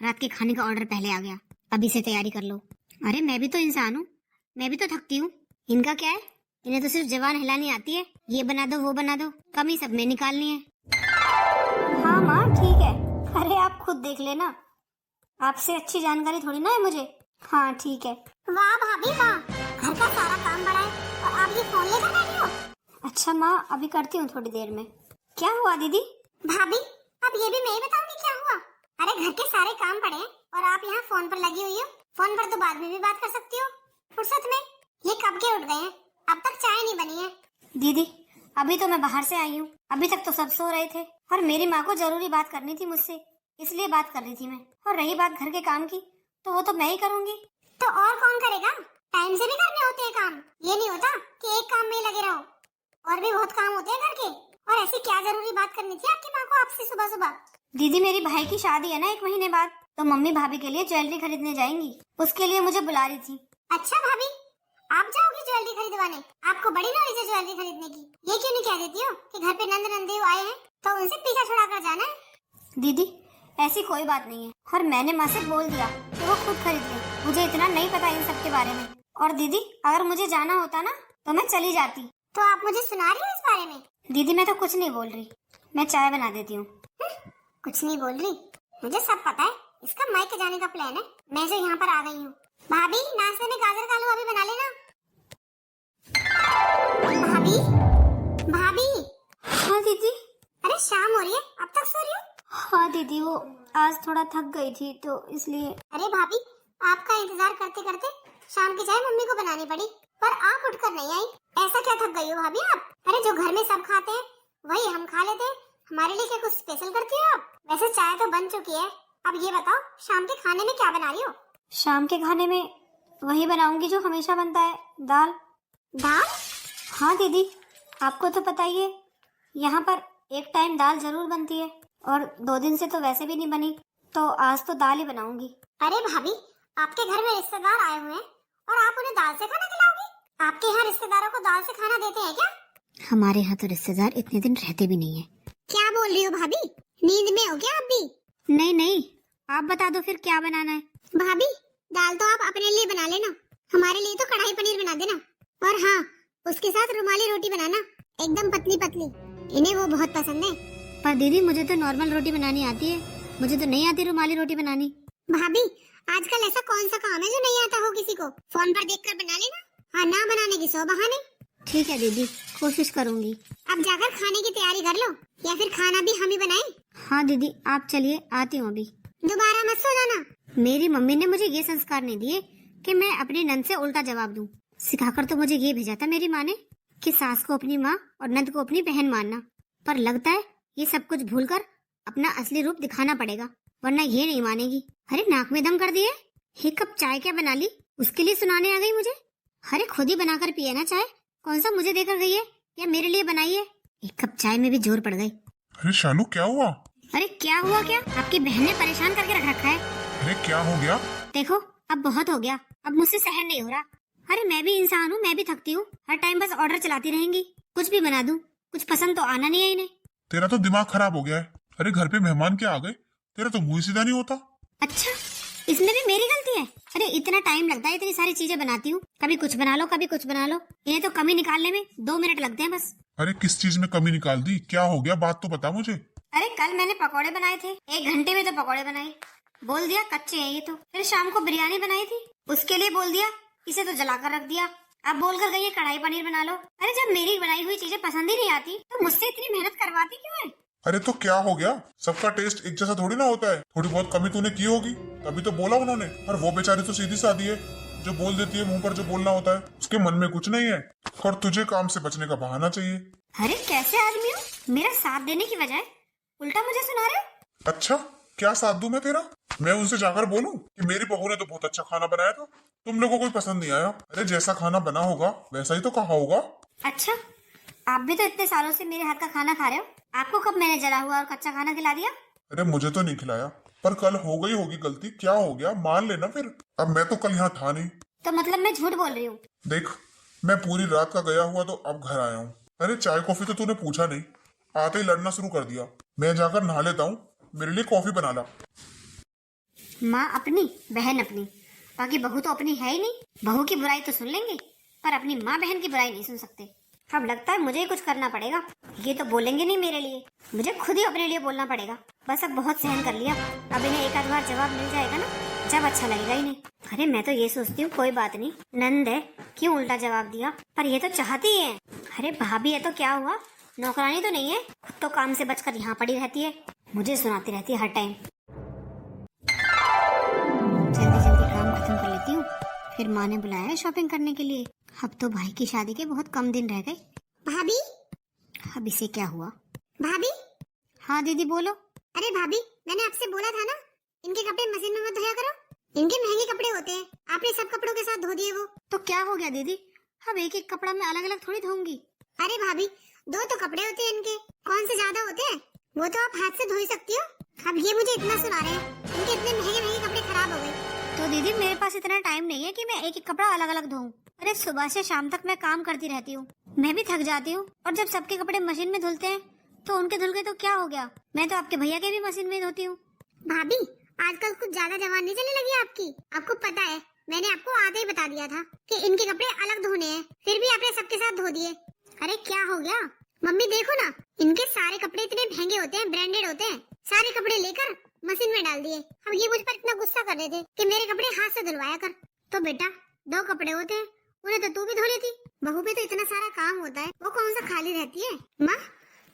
रात के खाने का ऑर्डर पहले आ गया, अभी से तैयारी कर लो। अरे मैं भी तो इंसान हूँ, मैं भी तो थकती हूँ। इनका क्या है, इन्हें तो सिर्फ जबान हिलानी आती है, ये बना दो वो बना दो, कमी सब में निकालनी है। हाँ माँ ठीक है, अरे आप खुद देख लेना, आपसे अच्छी जानकारी थोड़ी ना है मुझे। हाँ ठीक है। वाह भाभी वाह, घर का सारा काम बड़ा है और आप ये फोन लेकर बैठी हो। अच्छा माँ अभी करती हूँ थोड़ी देर में। क्या हुआ दीदी? भाभी अब ये भी मैं ही बताऊंगी क्या हुआ। अरे घर के सारे काम पड़े हैं और आप यहाँ फोन पर लगी हुई हो। फोन पर तो बाद में भी बात कर सकती हो फुर्सत में। ये कब के उठ गए हैं, अब तक चाय नहीं बनी है। दीदी अभी तो मैं बाहर से आई हूँ, अभी तक तो सब सो रहे थे, और मेरी माँ को जरूरी बात करनी थी मुझसे, इसलिए बात कर रही थी मैं। और रही बात घर के काम की, तो वो तो मैं ही करूँगी। तो और कौन करेगा? टाइम से भी करने होते हैं काम, ये नहीं होता कि एक काम में ही लगे रहो, और भी बहुत काम होते हैं घर के। और ऐसी क्या जरूरी बात करनी थी आपकी माँ को आपसे सुबह सुबह? दीदी मेरी भाई की शादी है ना 1 महीने बाद, तो मम्मी भाभी के लिए ज्वेलरी खरीदने जाएंगी, उसके लिए मुझे बुला रही थी। अच्छा भाभी, आप जाओगी ज्वेलरी खरीदवाने? आपको बड़ी नॉलेज है ज्वेलरी खरीदने की। ये क्यों नहीं कह देती हो कि घर पे नंद नंदेव आए हैं तो उनसे पीछा छुड़ा कर जाना है? दीदी ऐसी कोई बात नहीं है, और मैंने माँ से बोल दिया कि वो खुद खरीद ले, मुझे इतना नहीं पता इन सब के बारे में। और दीदी अगर मुझे जाना होता ना तो मैं चली जाती। तो आप मुझे सुना रही हो इस बारे में? दीदी मैं तो कुछ नहीं बोल रही, मैं चाय बना देती हूँ। कुछ नहीं बोल रही, मुझे सब पता है। इसका मायके जाने का प्लान है। मैं जो यहाँ पर आ गई हूँ। भाभी नाश्ते में गाजर का हलवा भी बना लेना। भाभी, भाभी। हाँ दीदी। अरे शाम हो रही है, अब तक सो रही हो? हाँ दीदी, वो आज थोड़ा थक गई थी तो इसलिए। अरे भाभी, आपका इंतजार करते करते शाम की चाय मम्मी को बनानी पड़ी, पर आप उठकर नहीं आई। ऐसा क्या थक गई हो भाभी आप? अरे जो घर में सब खाते हैं वही हम खा लेते हैं, हमारे लिए क्या कुछ स्पेशल करती हो आप? वैसे चाय तो बन चुकी है, अब ये बताओ शाम के खाने में क्या बना रही हो? शाम के खाने में वही बनाऊंगी जो हमेशा बनता है, दाल। दाल? हाँ दीदी, आपको तो पता ही है, यहाँ पर एक टाइम दाल जरूर बनती है, और 2 दिन से तो वैसे भी नहीं बनी, तो आज तो दाल ही बनाऊंगी। अरे भाभी, आपके घर में रिश्तेदार आए हुए हैं और आप उन्हें दाल से खाना खिलाओगी? आपके यहाँ रिश्तेदारों को दाल से खाना देते हैं क्या? हमारे यहाँ तो रिश्तेदार इतने दिन रहते भी नहीं है। क्या बोल रही हो भाभी? नींद में हो क्या आप भी? नहीं नहीं, आप बता दो फिर क्या बनाना है। भाभी दाल तो आप अपने लिए बना लेना, हमारे लिए तो कढ़ाई पनीर बना देना। और हाँ, उसके साथ रुमाली रोटी बनाना, एकदम पतली पतली, इन्हें वो बहुत पसंद है। पर दीदी मुझे तो नॉर्मल रोटी बनानी आती है, मुझे तो नहीं आती रुमाली रोटी बनानी। भाभी आजकल ऐसा कौन सा काम है जो नहीं आता हो किसी को? फोन पर देखकर बना लेना। हाँ, ना बनाने की 100 बहाने। ठीक है दीदी, कोशिश करूंगी। अब जाकर खाने की तैयारी कर लो, या फिर खाना भी हम ही बनाएं? हाँ दीदी, आप चलिए, आती हूँ अभी। दोबारा मत सो जाना। मेरी मम्मी ने मुझे ये संस्कार नहीं दिए कि मैं अपनी नंद से उल्टा जवाब दूं। सिखाकर तो मुझे ये भेजा था मेरी माँ ने कि सास को अपनी माँ और नंद को अपनी बहन मानना। पर लगता है ये सब कुछ भूलकर अपना असली रूप दिखाना पड़ेगा, वरना ये नहीं मानेगी। अरे नाक में दम कर दिए, एक कप चाय क्या बना ली, उसके लिए सुनाने आ गई मुझे। अरे खुद ही बनाकर पिए ना चाय, कौन सा मुझे देकर गई है या मेरे लिए बनाई है? एक कप चाय में भी जोर पड़ गई। अरे शालू क्या हुआ? अरे क्या हुआ क्या? आपकी बहन ने परेशान करके रख रखा है। अरे क्या हो गया? देखो अब बहुत हो गया, अब मुझसे सहन नहीं हो रहा। अरे मैं भी इंसान हूँ, मैं भी थकती हूँ, हर टाइम बस ऑर्डर चलाती रहेंगी। कुछ भी बना दूं, कुछ पसंद तो आना नहीं है इन्हें। तेरा तो दिमाग खराब हो गया है। अरे घर पे मेहमान क्या आ गए, तेरा तो मुंह सीधा नहीं होता। अच्छा, इसमें भी मेरी गलती है? अरे इतना टाइम लगता है, इतनी सारी चीजें बनाती हूँ, कभी कुछ बना लो कभी कुछ बना लो, इन्हें तो कमी निकालने में 2 मिनट लगते हैं बस। अरे किस चीज में कमी निकाल दी? क्या हो गया, बात तो बता मुझे। अरे कल मैंने पकौड़े बनाए थे, 1 घंटे में तो पकौड़े बनाए, बोल दिया कच्चे हैं ये तो। फिर शाम को बिरयानी बनाई थी, उसके लिए बोल दिया इसे तो जलाकर रख दिया। अब बोल कर गई है कढ़ाई पनीर बना लो। अरे जब मेरी बनाई हुई चीजें पसंद ही नहीं आती तो मुझसे इतनी मेहनत करवाती क्यों है? अरे तो क्या हो गया, सबका टेस्ट एक जैसा थोड़ी ना होता है। थोड़ी बहुत कमी तूने की होगी, तभी तो बोला उन्होंने। और वो बेचारी तो सीधी सादी है, जो बोल देती है मुंह पर जो बोलना होता है, उसके मन में कुछ नहीं है। और तुझे काम से बचने का बहाना चाहिए। अरे कैसे आदमी हो, मेरा साथ देने की बजाय उल्टा मुझे सुना रहे हो। अच्छा क्या साथ दूं मैं तेरा? मैं उनसे जाकर बोलूं कि मेरी बहू ने तो बहुत अच्छा खाना बनाया था, तुम लोगों को कोई पसंद नहीं आया? अरे जैसा खाना बना होगा वैसा ही तो कहा होगा। अच्छा, आप भी तो इतने सालों से मेरे हाथ का खाना खा रहे हो, आपको कब मैंने जला हुआ और कच्चा खाना खिला दिया? अरे मुझे तो नहीं खिलाया, पर कल हो गई होगी गलती, क्या हो गया मान लेना फिर। अब मैं तो कल यहाँ था नहीं। तो मतलब मैं झूठ बोल रही हूँ? देख मैं पूरी रात का गया हुआ तो अब घर आया हूँ। अरे चाय कॉफी तो तूने पूछा नहीं, आते ही लड़ना शुरू कर दिया। मैं जाकर नहा लेता हूँ, मेरे लिए कॉफी बना ला। माँ अपनी, बहन अपनी, बाकी बहू तो अपनी है ही नहीं। बहू की बुराई तो सुन लेंगे, पर अपनी माँ बहन की बुराई नहीं सुन सकते। अब लगता है मुझे ही कुछ करना पड़ेगा, ये तो बोलेंगे नहीं मेरे लिए, मुझे खुद ही अपने लिए बोलना पड़ेगा। बस अब बहुत सहन कर लिया, अब इन्हें एक आध बार जवाब मिल जाएगा ना, जब अच्छा लगेगा इन्हें। अरे मैं तो ये सोचती हूँ कोई बात नहीं, नंद है, क्यों उल्टा जवाब दिया, पर ये तो चाहती है। अरे भाभी है तो क्या हुआ, नौकरानी तो नहीं है, खुद तो काम से बचकर यहाँ पड़ी रहती है, मुझे सुनाती रहती है हर टाइम। जल्दी जल्दी काम खत्म कर लेती हूँ, फिर माँ ने बुलाया है शॉपिंग करने के लिए। अब तो भाई की शादी के बहुत कम दिन रह गए। भाभी, अब इसे क्या हुआ? भाभी। हाँ दीदी बोलो। अरे भाभी, मैंने आपसे बोला था ना, इनके कपड़े मशीन में मत धोया करो, इनके महंगे कपड़े होते हैं, आपने सब कपड़ों के साथ धो दिए वो। तो क्या हो गया दीदी, अब एक एक कपड़ा मैं अलग अलग थोड़ी धोऊंगी। अरे भाभी, 2 तो कपड़े होते हैं इनके, कौन से ज्यादा होते हैं, वो तो आप हाथ से धो ही सकती हो। अब ये मुझे इतना सुना रहे हैं, इनके आपके इतने महंगे महंगे कपड़े खराब हो गए। तो दीदी मेरे पास इतना टाइम नहीं है कि मैं एक एक कपड़ा अलग अलग धोऊं। अरे सुबह से शाम तक मैं काम करती रहती हूँ, मैं भी थक जाती हूँ। और जब सबके कपड़े मशीन में धुलते हैं तो उनके धुल गए तो क्या हो गया, मैं तो आपके भैया के भी मशीन में धोती हूँ। भाभी आजकल कुछ ज्यादा जवान नहीं चलने लगी आपकी। आपको पता है मैंने आपको आते ही बता दिया था कि इनके कपड़े अलग धोने हैं, फिर भी आपने सबके साथ धो दिए। अरे क्या हो गया मम्मी, देखो ना इनके सारे कपड़े इतने महंगे होते हैं, ब्रांडेड होते हैं, सारे कपड़े लेकर मशीन में डाल दिए। अब ये मुझ पर इतना गुस्सा कर रहे थे कि मेरे कपड़े हाथ से धुलवाया कर। तो बेटा 2 कपड़े होते हैं, उन्हें तो तू भी धो लेती। बहू पे तो इतना सारा काम होता है, वो कौन सा खाली रहती है। माँ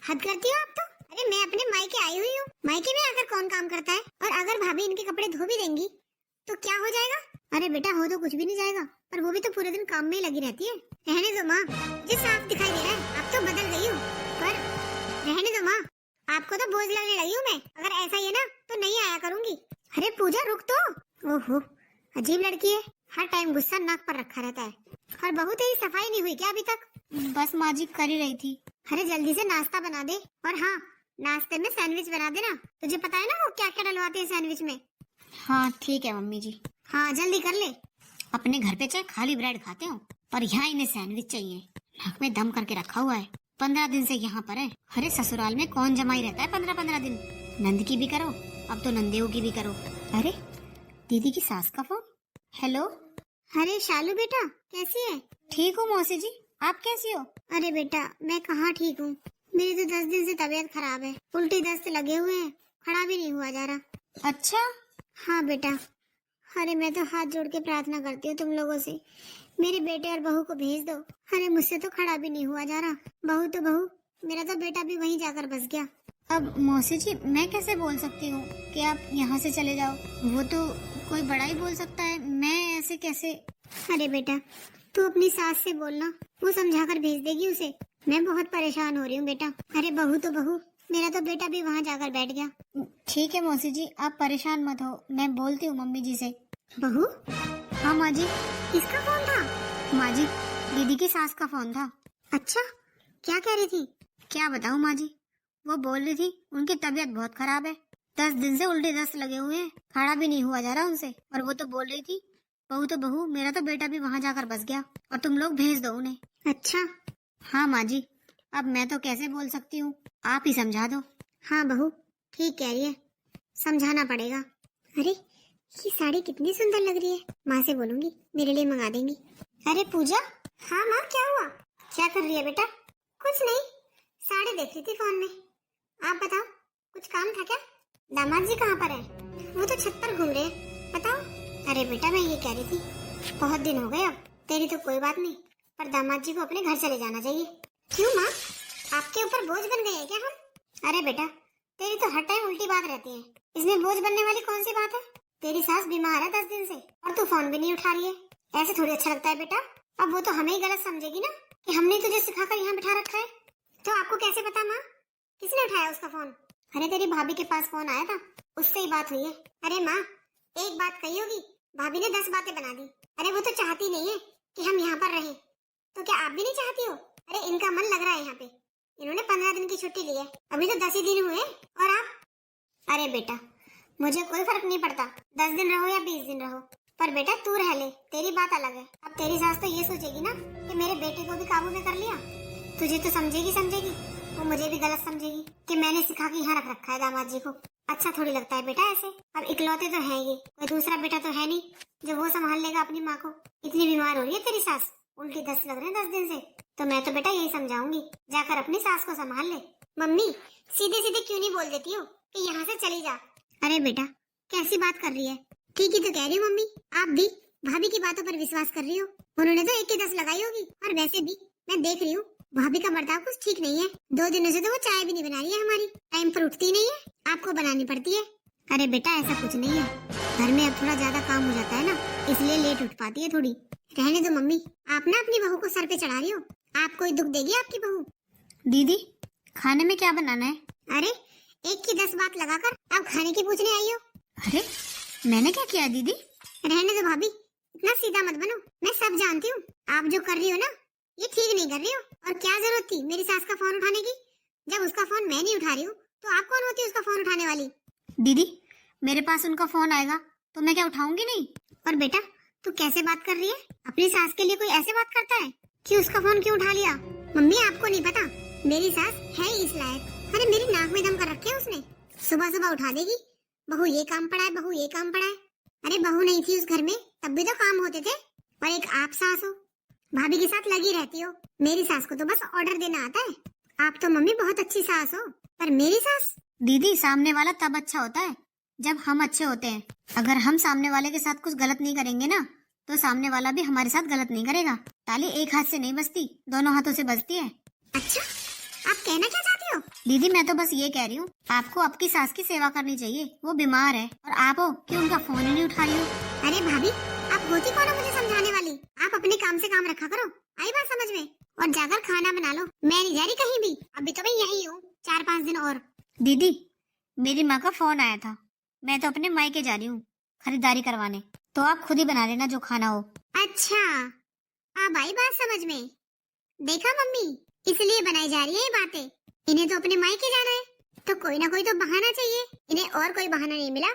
हद करती हो आप तो। अरे मैं अपने मायके आई हुई हूँ, मायके में आकर कौन काम करता है। और अगर भाभी इनके कपड़े धो भी देंगी तो क्या हो जाएगा। अरे बेटा हो तो कुछ भी नहीं जाएगा, पर वो भी तो पूरे दिन काम में ही लगी रहती है। रहने दो माँ, मुझे साफ दिखाई दे रहा है अब तो बदल गई हूँ, पर रहने दो माँ, आपको तो बोझ लगने लगी हूँ मैं। अगर ऐसा ही है ना तो नहीं आया करूंगी। अरे पूजा रुक तो। ओहो अजीब लड़की है, हर टाइम गुस्सा नाक पर रखा रहता है। और बहू तेरी सफाई नहीं हुई क्या अभी तक। बस माँ जी कर ही रही थी। अरे जल्दी से नाश्ता बना दे, और हाँ नाश्ते में सैंडविच बना देना। तुझे पता है ना वो क्या क्या डलवाते हैं सैंडविच में। हाँ ठीक है मम्मी जी। हाँ जल्दी कर ले। अपने घर पे चाहे खाली ब्रेड खाते हो, पर यहाँ इन्हें सैंडविच चाहिए। नाक में दम करके रखा हुआ है, 15 दिन से यहाँ पर है। अरे ससुराल में कौन जमाई रहता है 15-15 दिन। नंद की भी करो, अब तो नंदेव की भी करो। अरे दीदी की सास का फोन। हेलो। अरे शालू बेटा कैसी है। ठीक हूँ मौसी जी, आप कैसी हो। अरे बेटा मैं कहाँ ठीक हूँ, मेरी तो 10 दिन से तबीयत खराब है, उल्टी दस्त लगे हुए हैं, खड़ा भी नहीं हुआ जा रहा। अच्छा। हाँ बेटा। अरे मैं तो हाथ जोड़ के प्रार्थना करती हूँ तुम लोगों से, मेरे बेटे और बहू को भेज दो। अरे मुझसे तो खड़ा भी नहीं हुआ जा रहा। बहू तो बहू, मेरा तो बेटा भी वहीं जाकर बस गया। अब मौसी जी मैं कैसे बोल सकती हूँ कि आप यहाँ से चले जाओ, वो तो कोई बड़ा ही बोल सकता है, मैं ऐसे कैसे। अरे बेटा तू अपनी सास से बोलना, वो समझाकर भेज देगी उसे। मैं बहुत परेशान हो रही हूँ बेटा। अरे बहू तो बहू, मेरा तो बेटा भी वहाँ जाकर बैठ गया। ठीक है मौसी जी आप परेशान मत हो, मैं बोलती हूँ मम्मी जी से। बहू। हाँ माँ जी। किसका फोन था। माँ जी दीदी की सास का फोन था। अच्छा क्या कह रही थी। क्या बताऊँ माँ जी, वो बोल रही थी उनकी तबीयत बहुत खराब है, 10 दिन से उल्टे दस्त लगे हुए हैं, खड़ा भी नहीं हुआ जा रहा उनसे। और वो तो बोल रही थी बहू तो बहू, मेरा तो बेटा भी वहाँ जाकर बस गया और तुम लोग भेज दो उन्हें। अच्छा। हाँ माँ जी, अब मैं तो कैसे बोल सकती हूँ, आप ही समझा दो। हाँ बहू ठीक कह रही है, समझाना पड़ेगा। अरे ये साड़ी कितनी सुंदर लग रही है, माँ से बोलूंगी मेरे लिए मंगा देंगी। अरे पूजा। हाँ माँ क्या हुआ, क्या कर रही है बेटा। कुछ नहीं, साड़ी देख रही थी फोन में। आप बताओ कुछ काम था क्या। दामाद जी कहाँ पर है। वो तो छत पर घूम रहे हैं, बताओ। अरे बेटा मैं ये कह रही थी बहुत दिन हो गए, अब तेरी तो कोई बात नहीं, पर दामाद जी को अपने घर चले जाना चाहिए। क्यों माँ, आपके ऊपर बोझ बन गए हैं क्या हम। अरे बेटा तेरी तो हर टाइम उल्टी बात रहती है, इसमें बोझ बनने वाली कौन सी बात है। तेरी सास बीमार है 10 दिन से और तू फोन भी नहीं उठा रही है, ऐसे थोड़ी अच्छा लगता है बेटा। अब वो तो हमें ही गलत समझेगी ना कि हमने तुझे सिखाकर यहाँ बिठा रखा है। तो आपको कैसे पता माँ, किसने उठाया उसका फोन। अरे तेरी भाभी के पास फोन आया था, उससे ही बात हुई है। अरे माँ एक बात कही होगी, भाभी ने 10 बातें बना दी। अरे वो तो चाहती नहीं है कि हम यहाँ पर रहें, तो क्या आप भी नहीं चाहती हो। अरे इनका मन लग रहा है यहाँ पे, इन्होंने 15 दिन की छुट्टी ली है, अभी तो 10 ही दिन हुए और आप। अरे बेटा मुझे कोई फर्क नहीं पड़ता 10 दिन रहो या 20 दिन रहो, पर बेटा तू रह ले, तेरी बात अलग है। अब तेरी सास तो ये सोचेगी ना कि मेरे बेटे को भी काबू में कर लिया, तुझे तो समझेगी, वो मुझे भी गलत समझेगी कि मैंने सिखा के यहाँ रख रखा है दामाद जी को। अच्छा थोड़ी लगता है बेटा ऐसे। अब इकलौते तो है ये, कोई दूसरा बेटा तो है नहीं जो वो संभाल लेगा अपनी माँ को। इतनी बीमार हो रही है तेरी सास, उल्टी दस्त लग रहे हैं 10 दिन से, तो मैं तो बेटा यही समझाऊंगी, जाकर अपनी सास को संभाल ले। मम्मी सीधे सीधे क्यों नहीं बोल देती हो कि यहाँ से चली जा। अरे बेटा कैसी बात कर रही है, ठीक ही तो कह रही हूँ मम्मी, आप भी भाभी की बातों पर विश्वास कर रही हो। उन्होंने तो 1 की 10 लगाई होगी, और वैसे भी मैं देख रही हूँ भाभी का बर्ताव कुछ ठीक नहीं है। 2 दिनों से तो वो चाय भी नहीं बना रही है हमारी, टाइम पर उठती नहीं है, आपको बनानी पड़ती है। अरे बेटा ऐसा कुछ नहीं है, घर में अब थोड़ा ज्यादा काम हो जाता है ना, इसलिए लेट उठ पाती है थोड़ी। रहने दो मम्मी, आप ना अपनी बहू को सर पे चढ़ा रही हो, आपको ही दुख देगी आपकी बहू। दीदी खाने में क्या बनाना है। अरे 1 की 10 बात लगाकर आप खाने की पूछने आई हो। अरे मैंने क्या किया दीदी। रहने दो भाभी, इतना सीधा मत बनो, मैं सब जानती हूँ। आप जो कर रही हो ना ये ठीक नहीं कर रही हो। और क्या जरूरत थी मेरी सास का फोन उठाने की, जब उसका फोन मैं नहीं उठा रही हूँ तो आप कौन होती है उसका फोन उठाने वाली। दीदी मेरे पास उनका फोन आएगा तो मैं क्या उठाऊंगी नहीं? और बेटा तू कैसे बात कर रही है? अपनी सास के लिए कोई ऐसे बात करता है कि उसका फोन क्यों उठा लिया? मम्मी आपको नहीं पता, मेरी सास है ही इस लायक। अरे मेरी नाक में दम कर रखे है उसने। सुबह सुबह उठा देगी, बहू ये काम पड़ा है, बहू ये काम पड़ा है। अरे बहू नहीं थी उस घर में तब भी तो काम होते थे। और एक आप सास हो, भाभी के साथ लगी रहती हो। मेरी सास को तो बस ऑर्डर देना आता है। आप तो मम्मी बहुत अच्छी सास हो, पर मेरी सास। दीदी सामने वाला तब अच्छा होता है जब हम अच्छे होते हैं। अगर हम सामने वाले के साथ कुछ गलत नहीं करेंगे ना, तो सामने वाला भी हमारे साथ गलत नहीं करेगा। ताली एक हाथ से नहीं बजती, दोनों हाथों से बजती है। अच्छा आप कहना क्या चाहती हो? दीदी मैं तो बस ये कह रही हूँ, आपको आपकी सास की सेवा करनी चाहिए। वो बीमार है और आप हो कि उनका फोन ही नहीं उठा रही हो। अरे भाभी आप होती कौन हो मुझे समझाने वाली? आप अपने काम से काम रखा करो, आई बात समझ में? और जाकर खाना बना लो, मैं नहीं जा रही कहीं भी। अभी तो मैं यही हूँ 4-5 दिन और। दीदी मेरी माँ का फोन आया था, मैं तो अपने मायके जा रही हूँ खरीदारी करवाने, तो आप खुद ही बना लेना जो खाना हो। अच्छा अब आई बात समझ में। देखा मम्मी, इसलिए बनाई जा रही है ये बातें। इन्हें तो अपने मायके जाना है, तो कोई ना कोई तो बहाना चाहिए। इन्हें और कोई बहाना नहीं मिला,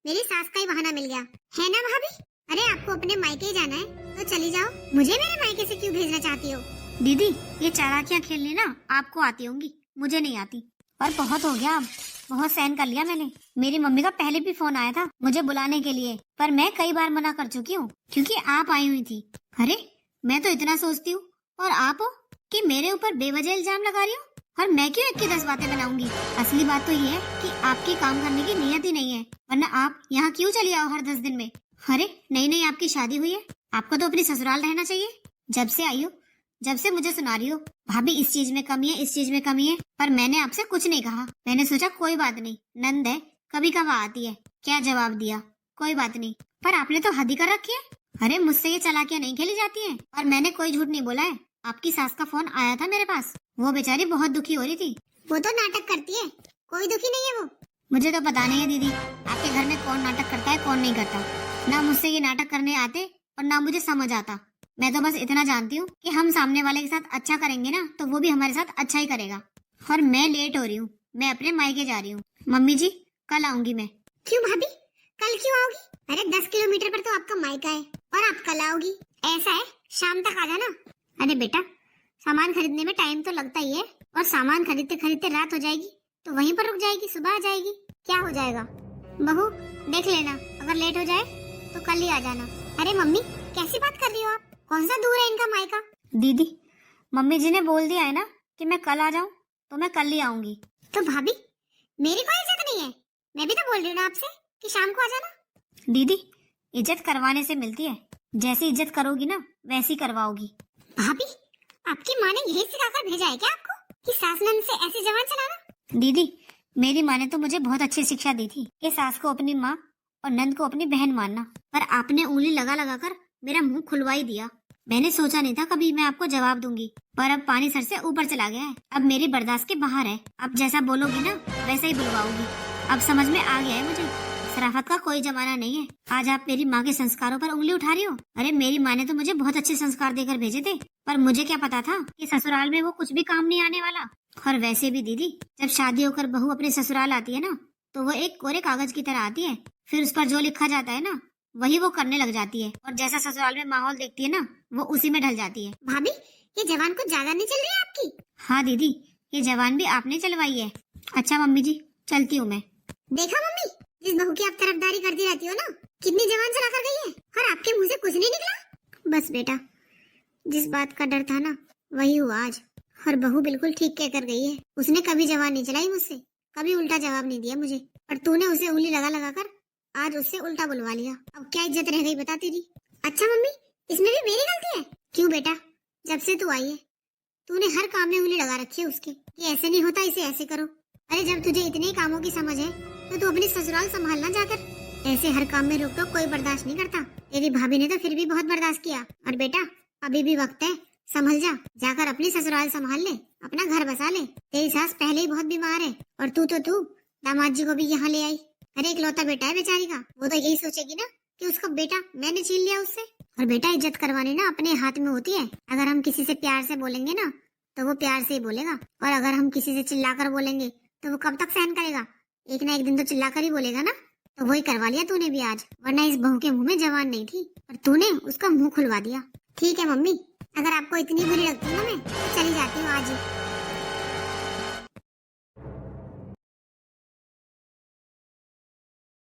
मेरी सास का ही बहाना मिल गया है ना भाभी? अरे आपको अपने मायके ही जाना है तो चली जाओ, मुझे मेरे मायके से क्यों भेजना चाहती हो? दीदी ये चालाकियाँ खेलने ना आपको आती होंगी, मुझे नहीं आती। और बहुत हो गया, अब बहुत सहन कर लिया मैंने। मेरी मम्मी का पहले भी फोन आया था मुझे बुलाने के लिए, पर मैं कई बार मना कर चुकी हूँ क्योंकि आप आई हुई थी। अरे मैं तो इतना सोचती हूँ और आप हो कि मेरे ऊपर बेवजह इल्जाम लगा रही हो। और मैं क्यों 1 की 10 बातें बनाऊंगी? असली बात तो ये है कि आपकी काम करने की नीयत ही नहीं है, वरना आप यहाँ क्यों चली आओ हर 10 दिन में? अरे नहीं आपकी शादी हुई है, आपको तो अपनी ससुराल रहना चाहिए। जब से आई हो, जब से मुझे सुना रही हो भाभी इस चीज में कमी है, इस चीज में कमी है, पर मैंने आपसे कुछ नहीं कहा। मैंने सोचा कोई बात नहीं, नंद है कभी कभार आती है, क्या जवाब दिया कोई बात नहीं। पर आपने तो हद ही कर रखी है। अरे मुझसे ये चालाकियां नहीं खेली जाती हैं। और मैंने कोई झूठ नहीं बोला है, आपकी सास का फोन आया था मेरे पास, वो बेचारी बहुत दुखी हो रही थी। वो तो नाटक करती है, कोई दुखी नहीं है वो। मुझे तो पता नहीं है दीदी आपके घर में कौन नाटक करता है कौन नहीं करता। ना मुझसे ये नाटक करने आते और ना मुझे समझ आता। मैं तो बस इतना जानती हूँ कि हम सामने वाले के साथ अच्छा करेंगे ना, तो वो भी हमारे साथ अच्छा ही करेगा। और मैं लेट हो रही हूँ, मैं अपने मायके जा रही हूँ। मम्मी जी कल आऊंगी मैं। क्यों भाभी कल क्यों आओगी? अरे 10 किलोमीटर पर तो आपका मायका है और आप कल आओगी? ऐसा है शाम तक आ जाना। अरे बेटा सामान खरीदने में टाइम तो लगता ही है, और सामान खरीदते खरीदते रात हो जाएगी तो वहीं पर रुक जाएगी, सुबह आ जाएगी। क्या हो जाएगा? बहू देख लेना, अगर लेट हो जाए तो कल ही आ जाना। अरे मम्मी कैसी बात कर रही हो आप? कौन सा दूर है इनका मायका? दीदी मम्मी जी ने बोल दिया है ना कि मैं कल आ जाऊं, तो मैं कल ही आऊंगी। तो भाभी मेरी कोई इज्जत नहीं है? मैं भी तो बोल रही हूँ ना आपसे कि शाम को आ जाना। दीदी इज्जत करवाने से मिलती है, जैसी इज्जत करोगी ना वैसी करवाओगी। भाभी आपकी माँ ने यही सिखाकर भेजा है क्या आपको कि सास नंद से ऐसी जबान चलाना? दीदी मेरी माँ ने तो मुझे बहुत अच्छी शिक्षा दी थी कि सास को अपनी माँ और नंद को अपनी बहन मानना, पर आपने उंगली लगा लगा कर मेरा मुंह खुलवा ही दिया। मैंने सोचा नहीं था कभी मैं आपको जवाब दूंगी, पर अब पानी सर से ऊपर चला गया है। अब मेरी बर्दाश्त के बाहर है। अब जैसा बोलोगी ना वैसा ही बुलवाओगी। अब समझ में आ गया है मुझे, शराफत का कोई जमाना नहीं है। आज आप मेरी माँ के संस्कारों पर उंगली उठा रही हो। अरे मेरी माँ ने तो मुझे बहुत अच्छे संस्कार देकर भेजे थे, पर मुझे क्या पता था कि ससुराल में वो कुछ भी काम नहीं आने वाला। और वैसे भी दीदी जब शादी होकर बहू अपने ससुराल आती है ना, तो वो एक कोरे कागज की तरह आती है। फिर उस पर जो लिखा जाता है ना वही वो करने लग जाती है, और जैसा ससुराल में माहौल देखती है ना वो उसी में ढल जाती है। भाभी ये जवान कुछ ज्यादा नहीं चल रही है आपकी? हाँ दीदी ये जवान भी आपने चलवाई है। अच्छा मम्मी जी चलती हूँ मैं। देखा मम्मी, जिस बहू की आप तरफदारी करती रहती हो ना, कितनी जवान चला कर गई है और आपके मुंह से कुछ नहीं निकला। बस बेटा जिस बात का डर था ना वही हुआ आज। और बहू बिल्कुल ठीक कह कर गई है, उसने कभी जवान नहीं चलाई मुझसे, कभी उल्टा जवाब नहीं दिया मुझे, और तूने उसे उंगली लगा लगा कर आज उससे उल्टा बुलवा लिया। अब क्या इज्जत रह गई बता तेरी? अच्छा मम्मी इसमें भी मेरी गलती है? क्यों बेटा, जब से तू आई है तूने हर काम में उंगली लगा रखी है उसकी कि ऐसे नहीं होता, इसे ऐसे करो। अरे जब तुझे इतने ही कामों की समझ है तो तू अपनी ससुराल संभालना जाकर। ऐसे हर काम में रोक टोक कोई बर्दाश्त नहीं करता। तेरी भाभी ने तो फिर भी बहुत बर्दाश्त किया। और बेटा अभी भी वक्त है, संभल जा, जाकर अपनी ससुराल संभाल ले, अपना घर बसा ले। तेरी सास पहले ही बहुत बीमार है, और तू दामाद जी को भी यहाँ ले आई। अरे इकलौता बेटा है बेचारी का, वो तो यही सोचेगी ना कि उसका बेटा मैंने छीन लिया उससे। और बेटा इज्जत करवानी ना अपने हाथ में होती है। अगर हम किसी से प्यार से बोलेंगे ना तो वो प्यार से ही बोलेगा, और अगर हम किसी से चिल्लाकर बोलेंगे तो वो कब तक सहन करेगा? एक ना एक दिन तो चिल्लाकर ही बोलेगा ना। तो वही करवा लिया तूने भी आज, वरना इस बहू के मुंह में जवान नहीं थी और तूने उसका मुंह खुलवा दिया। ठीक है मम्मी, अगर आपको इतनी बुरी लगती है ना मैं, तो चली जाती हूँ आज ही।